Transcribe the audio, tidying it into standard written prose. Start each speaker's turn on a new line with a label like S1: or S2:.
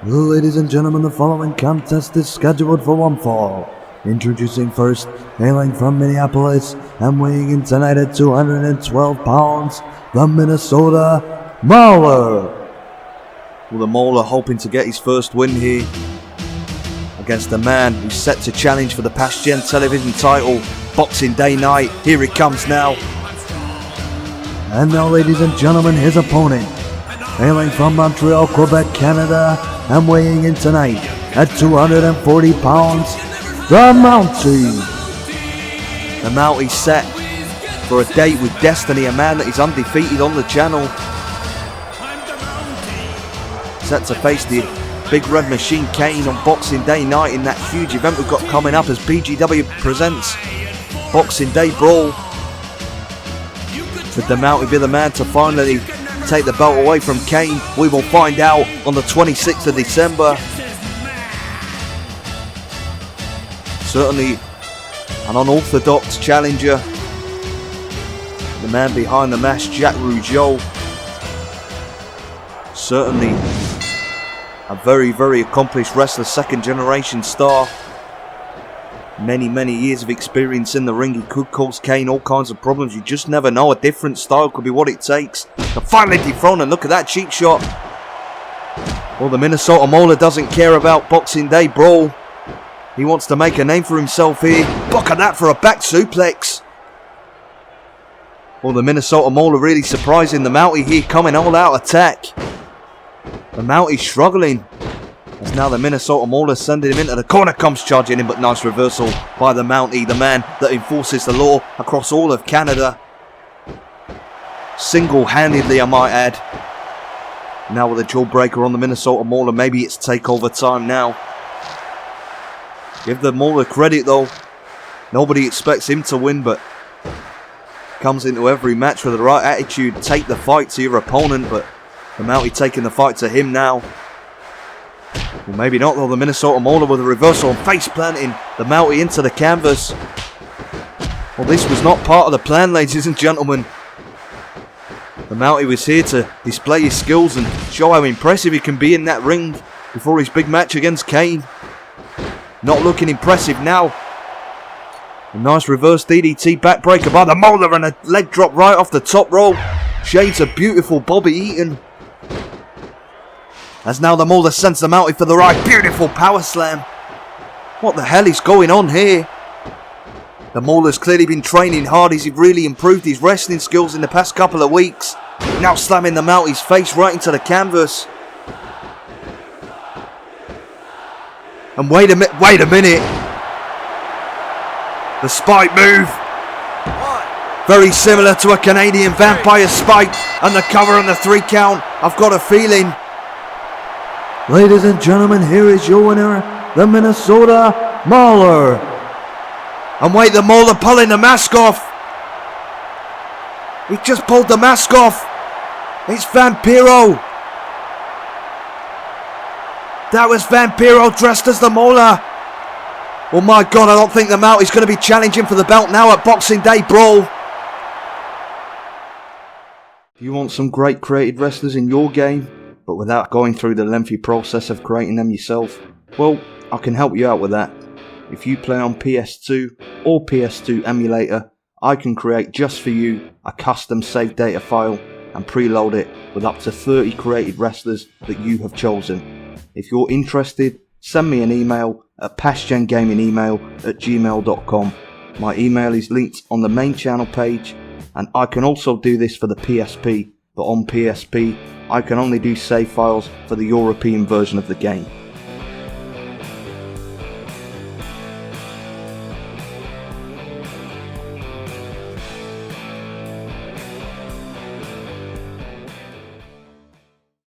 S1: Ladies and gentlemen, the following contest is scheduled for one fall. Introducing first, hailing from Minneapolis and weighing in tonight at 212 pounds, the Minnesota Mauler.
S2: Well, the Mauler hoping to get his first win here against the man who's set to challenge for the Past Gen television title, Boxing Day night. Here he comes now.
S1: And now, ladies and gentlemen, his opponent, hailing from Montreal, Quebec, Canada, and weighing in tonight at 240 pounds, the Mountie.
S2: The Mountie set for a date with Destiny, a man that is undefeated on the channel. Set to face the Big Red Machine Kane on Boxing Day night in that huge event we've got coming up as BGW presents Boxing Day Brawl. Could the Mountie be the man to finally take the belt away from Kane? We will find out on the 26th of December. Certainly an unorthodox challenger. The man behind the mask, Jacques Rougeau. Certainly a very, very accomplished wrestler, second generation star. Many years of experience in the ring. He could cause Kane all kinds of problems. You just never know. A different style could be what it takes to finally dethrone. And look at that cheap shot. Well, the Minnesota Mauler doesn't care about Boxing Day Brawl. He wants to make a name for himself here. Look at that for a back suplex. Well, the Minnesota Mauler really surprising the Mountie here, coming all out attack. The Mountie struggling. As now the Minnesota Mauler sending him into the corner, comes charging in, but nice reversal by the Mountie, the man that enforces the law across all of Canada. Single-handedly, I might add. Now with a jawbreaker on the Minnesota Mauler, maybe it's takeover time now. Give the Mauler credit though. Nobody expects him to win, but comes into every match with the right attitude. Take the fight to your opponent, but the Mountie taking the fight to him now. Well, maybe not though. The Minnesota Mauler with a reversal and face planting the Mountie into the canvas. Well, this was not part of the plan, ladies and gentlemen. The Mountie was here to display his skills and show how impressive he can be in that ring before his big match against Kane. Not looking impressive now. A nice reverse DDT backbreaker by the Mauler and a leg drop right off the top rope. Shades of beautiful Bobby Eaton. As now the Mauler sends the Mountie for the right. Beautiful power slam. What the hell is going on here? The Mauler's clearly been training hard. He's really improved his wrestling skills in the past couple of weeks. Now slamming the Moutie's face right into the canvas. And wait a minute. The spike move. Very similar to a Canadian Vampire spike. And the cover and the 3 count. I've got a feeling.
S1: Ladies and gentlemen, here is your winner, the Minnesota Mauler.
S2: And wait, the Mauler pulling the mask off. He just pulled the mask off. It's Vampiro. That was Vampiro dressed as the Mauler. Oh my God, I don't think the Moutie's going to be challenging for the belt now at Boxing Day Brawl. If you want some great created wrestlers in your game, but without going through the lengthy process of creating them yourself, well, I can help you out with that. If you play on PS2 or PS2 emulator, I can create just for you a custom save data file and preload it with up to 30 created wrestlers that you have chosen. If you're interested, send me an email at pastgengamingemail@gmail.com. My email is linked on the main channel page, and I can also do this for the PSP, but on PSP I can only do save files for the European version of the game.